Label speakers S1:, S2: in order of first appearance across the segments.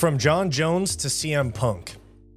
S1: From John Jones to CM Punk,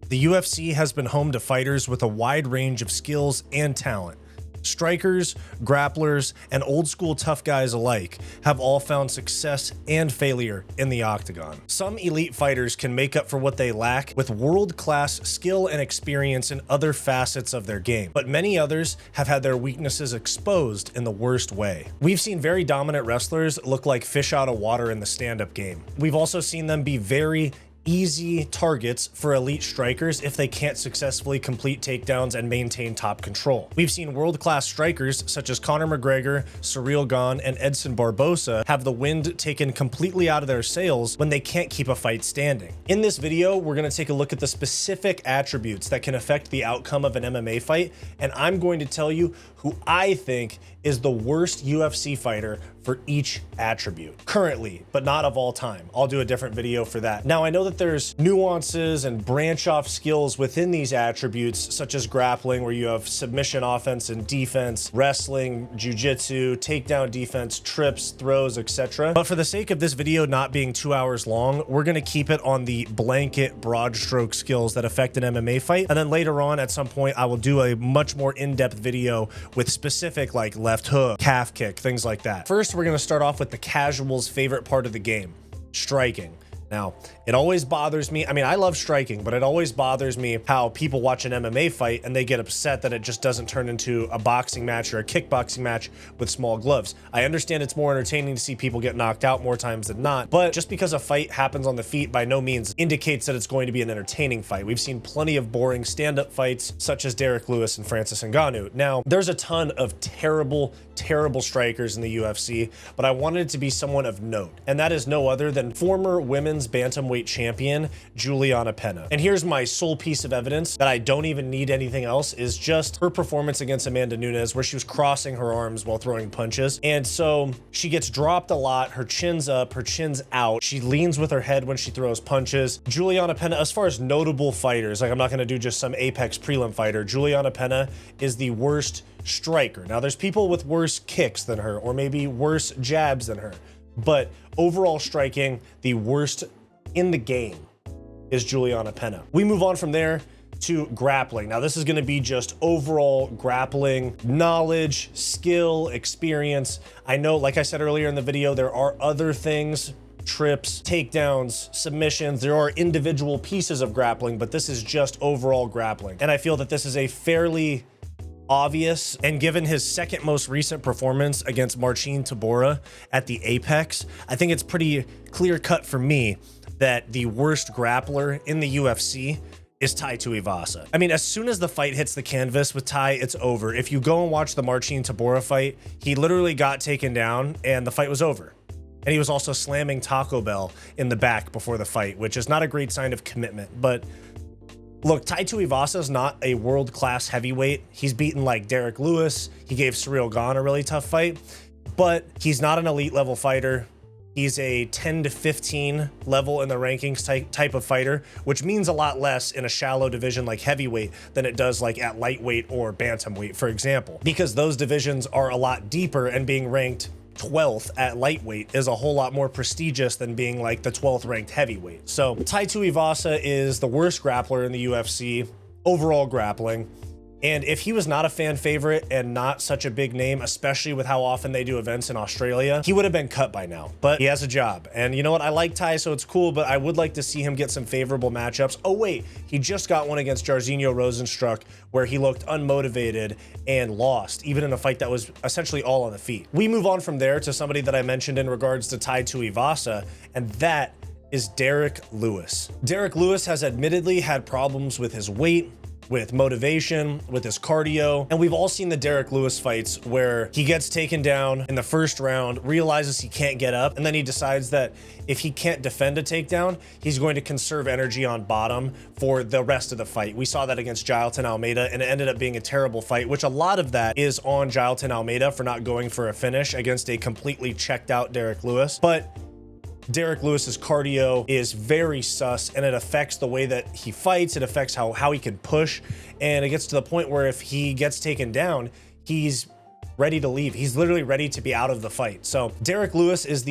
S1: the UFC has been home to fighters with a wide range of skills and talent. Strikers, grapplers, and old school tough guys alike have all found success and failure in the octagon. Some elite fighters can make up for what they lack with world-class skill and experience in other facets of their game, but many others have had their weaknesses exposed in the worst way. We've seen very dominant wrestlers look like fish out of water in the stand-up game. We've also seen them be very easy targets for elite strikers if they can't successfully complete takedowns and maintain top control. We've seen world-class strikers such as Conor McGregor, Ciryl Gane, and Edson Barbosa have the wind taken completely out of their sails when they can't keep a fight standing. In this video, we're going to take a look at the specific attributes that can affect the outcome of an MMA fight, and I'm going to tell you who I think is the worst UFC fighter for each attribute currently, but not of all time. I'll do a different video for that. Now, I know that there's nuances and branch off skills within these attributes, such as grappling, where you have submission offense and defense, wrestling, jiu-jitsu, takedown defense, trips, throws, etc. But for the sake of this video not being 2 hours long, we're gonna keep it on the blanket broad stroke skills that affect an MMA fight. And then later on at some point, I will do a much more in-depth video with specific like left hook, calf kick, things like that. First, we're gonna start off with the casual's favorite part of the game, striking. Now, it always bothers me. I mean, I love striking, but it always bothers me how people watch an MMA fight and they get upset that it just doesn't turn into a boxing match or a kickboxing match with small gloves. I understand it's more entertaining to see people get knocked out more times than not, but just because a fight happens on the feet by no means indicates that it's going to be an entertaining fight. We've seen plenty of boring stand-up fights, such as Derek Lewis and Francis Ngannou. Now, there's a ton of terrible strikers in the UFC, but I wanted it to be someone of note, and that is no other than former women's bantamweight champion Juliana Pena. And here's my sole piece of evidence that I don't even need anything else, is just her performance against Amanda Nunes, where she was crossing her arms while throwing punches. And so she gets dropped a lot, her chin's up, her chin's out, she leans with her head when she throws punches. Juliana Pena, as far as notable fighters, like I'm not gonna do just some Apex prelim fighter, Juliana Pena is the worst striker. Now, there's people with worse kicks than her, or maybe worse jabs than her, but overall striking, the worst in the game is Juliana Pena. We move on from there to grappling. Now, this is going to be just overall grappling knowledge, skill, experience. I know, like I said earlier in the video, there are other things, trips, takedowns, submissions. There are individual pieces of grappling, but this is just overall grappling. And I feel that this is a fairly obvious, and given his second most recent performance against Marcin Tybura at the Apex, I think it's pretty clear cut for me that the worst grappler in the UFC is Tai Tuivasa. I mean, as soon as the fight hits the canvas with Tai, it's over. If you go and watch the Marcin Tybura fight, he literally got taken down and the fight was over. And he was also slamming Taco Bell in the back before the fight, which is not a great sign of commitment. But look, Tai Tuivasa is not a world-class heavyweight. He's beaten like Derek Lewis. He gave Ciryl Gane a really tough fight, but he's not an elite level fighter. He's a 10 to 15 level in the rankings type of fighter, which means a lot less in a shallow division like heavyweight than it does like at lightweight or bantamweight, for example, because those divisions are a lot deeper, and being ranked 12th at lightweight is a whole lot more prestigious than being like the 12th ranked heavyweight. So Tai Tuivasa is the worst grappler in the UFC, overall grappling. And if he was not a fan favorite and not such a big name, especially with how often they do events in Australia, he would have been cut by now, but he has a job. And you know what? I like Tai, so it's cool, but I would like to see him get some favorable matchups. Oh wait, he just got one against Jairzinho Rozenstruik where he looked unmotivated and lost, even in a fight that was essentially all on the feet. We move on from there to somebody that I mentioned in regards to Tai Tuivasa, and that is Derek Lewis. Derek Lewis has admittedly had problems with his weight, with motivation, with his cardio. And we've all seen the Derek Lewis fights where he gets taken down in the first round, realizes he can't get up, and then he decides that if he can't defend a takedown, he's going to conserve energy on bottom for the rest of the fight. We saw that against Jailton Almeida, and it ended up being a terrible fight, which a lot of that is on Jailton Almeida for not going for a finish against a completely checked out Derek Lewis. But Derek Lewis's cardio is very sus, and it affects the way that he fights. It affects how he can push, and it gets to the point where if he gets taken down, he's ready to leave. He's literally ready to be out of the fight. So Derek Lewis is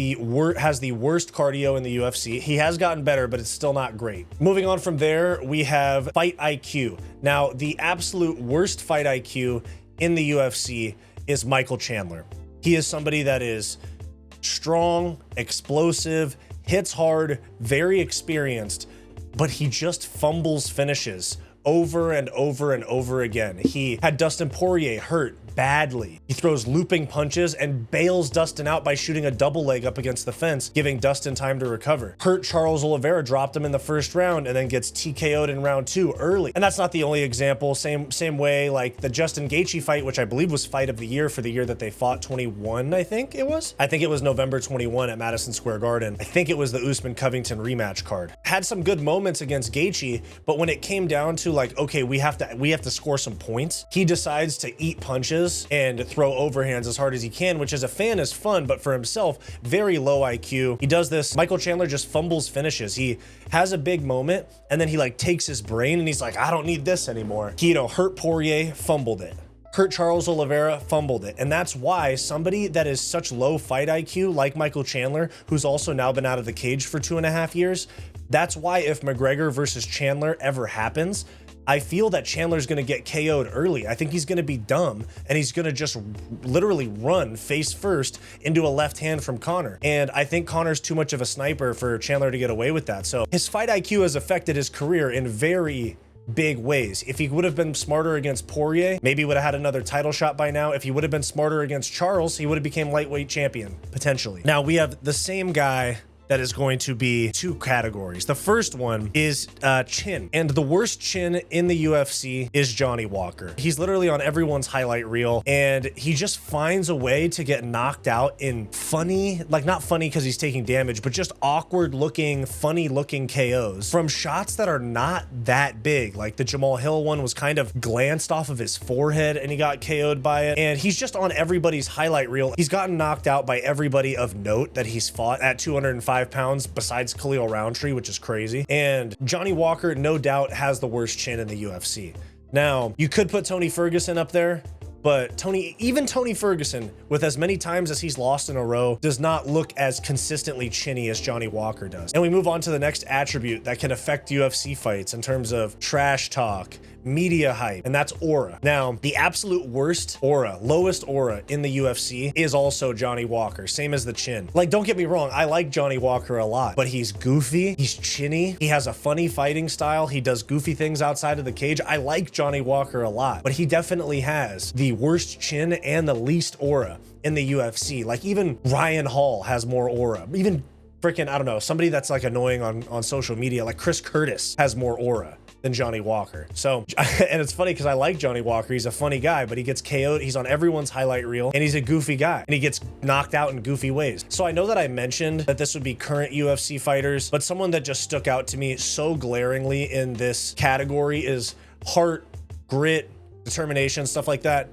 S1: has the worst cardio in the UFC. He has gotten better, but it's still not great. Moving on from there, we have fight IQ. Now, the absolute worst fight IQ in the UFC is Michael Chandler. He is somebody that is strong, explosive, hits hard, very experienced, but he just fumbles finishes over and over and over again. He had Dustin Poirier hurt badly. He throws looping punches and bails Dustin out by shooting a double leg up against the fence, giving Dustin time to recover. Hurt Charles Oliveira, dropped him in the first round and then gets TKO'd in round 2 early. And that's not the only example. Same way like the Justin Gaethje fight, which I believe was fight of the year for the year that they fought, 21, I think it was. I think it was November 21 at Madison Square Garden. I think it was the Usman Covington rematch card. Had some good moments against Gaethje, but when it came down to like, okay, we have to score some points, he decides to eat punches and throw overhands as hard as he can, which as a fan is fun, but for himself, very low IQ. He does this. Michael Chandler just fumbles finishes. He has a big moment and then he like takes his brain and he's like, I don't need this anymore. He, hurt Poirier, fumbled it. Hurt Charles Oliveira, fumbled it. And that's why somebody that is such low fight IQ like Michael Chandler, who's also now been out of the cage for 2.5 years, that's why if McGregor versus Chandler ever happens, I feel that Chandler's gonna get KO'd early. I think he's gonna be dumb and he's gonna just literally run face first into a left hand from Conor. And I think Conor's too much of a sniper for Chandler to get away with that. So his fight IQ has affected his career in very big ways. If he would have been smarter against Poirier, maybe would have had another title shot by now. If he would have been smarter against Charles, he would have became lightweight champion, potentially. Now we have the same guy that is going to be 2 categories. The first one is chin. And the worst chin in the UFC is Johnny Walker. He's literally on everyone's highlight reel and he just finds a way to get knocked out in funny, like not funny because he's taking damage, but just awkward looking, funny looking KOs from shots that are not that big. Like the Jamal Hill one was kind of glanced off of his forehead and he got KO'd by it. And he's just on everybody's highlight reel. He's gotten knocked out by everybody of note that he's fought at 205 pounds besides Khalil Roundtree, which is crazy. And Johnny Walker, no doubt, has the worst chin in the UFC. Now, you could put Tony Ferguson up there, but even Tony Ferguson, with as many times as he's lost in a row, does not look as consistently chinny as Johnny Walker does. And we move on to the next attribute that can affect UFC fights in terms of trash talk, media hype, and that's aura. Now, the absolute worst aura, lowest aura in the UFC is also Johnny Walker, same as the chin. Like, don't get me wrong, I like Johnny Walker a lot, but he's goofy, he's chinny, he has a funny fighting style, he does goofy things outside of the cage. I like Johnny Walker a lot, but he definitely has the worst chin and the least aura in the UFC. Like, even Ryan Hall has more aura. Even freaking, I don't know, somebody that's like annoying on social media, like Chris Curtis has more aura than Johnny Walker. So, and it's funny because I like Johnny Walker. He's a funny guy, but he gets KO'd. He's on everyone's highlight reel and he's a goofy guy and he gets knocked out in goofy ways. So I know that I mentioned that this would be current UFC fighters, but someone that just stuck out to me so glaringly in this category is heart, grit, determination, stuff like that.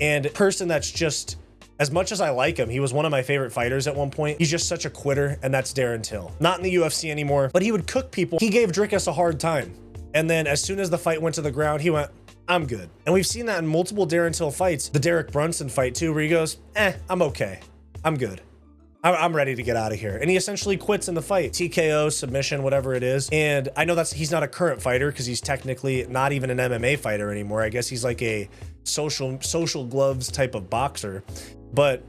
S1: And a person that's just, as much as I like him, he was one of my favorite fighters at one point. He's just such a quitter, and that's Darren Till. Not in the UFC anymore, but he would cook people. He gave Dricus a hard time. And then as soon as the fight went to the ground, he went, I'm good. And we've seen that in multiple Darren Till fights. The Derek Brunson fight too, where he goes, I'm okay. I'm good. I'm ready to get out of here. And he essentially quits in the fight. TKO, submission, whatever it is. And I know he's not a current fighter because he's technically not even an MMA fighter anymore. I guess he's like a social gloves type of boxer. But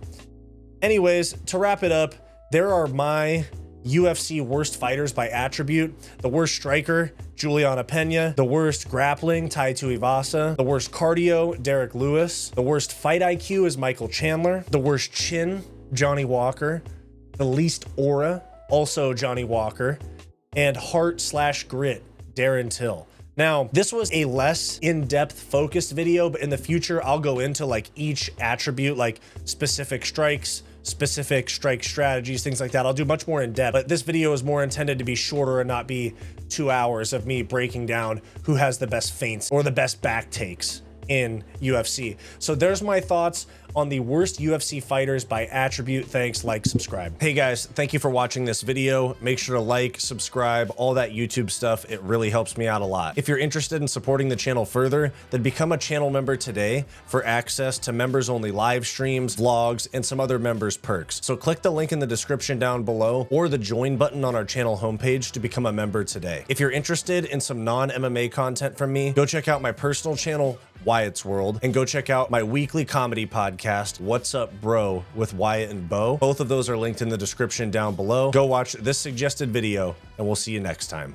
S1: anyways, to wrap it up, there are my UFC worst fighters by attribute. The worst striker, Juliana Pena. The worst grappling, Tai Tuivasa. The worst cardio, Derek Lewis. The worst fight IQ is Michael Chandler. The worst chin, Johnny Walker. The least aura, also Johnny Walker. And heart/grit, Darren Till. Now, this was a less in-depth focused video, but in the future, I'll go into like each attribute, like specific strikes, specific strike strategies, things like that. I'll do much more in depth, but this video is more intended to be shorter and not be 2 hours of me breaking down who has the best feints or the best back takes in UFC. So there's my thoughts on the worst UFC fighters by attribute. Thanks, like, subscribe. Hey guys, thank you for watching this video. Make sure to like, subscribe, all that YouTube stuff. It really helps me out a lot. If you're interested in supporting the channel further, then become a channel member today for access to members only live streams, vlogs, and some other members perks. So click the link in the description down below or the join button on our channel homepage to become a member today. If you're interested in some non-MMA content from me, go check out my personal channel, Wyatt's World, and go check out my weekly comedy podcast, What's Up Bro, with Wyatt and Bo. Both of those are linked in the description down below. Go watch this suggested video, and we'll see you next time.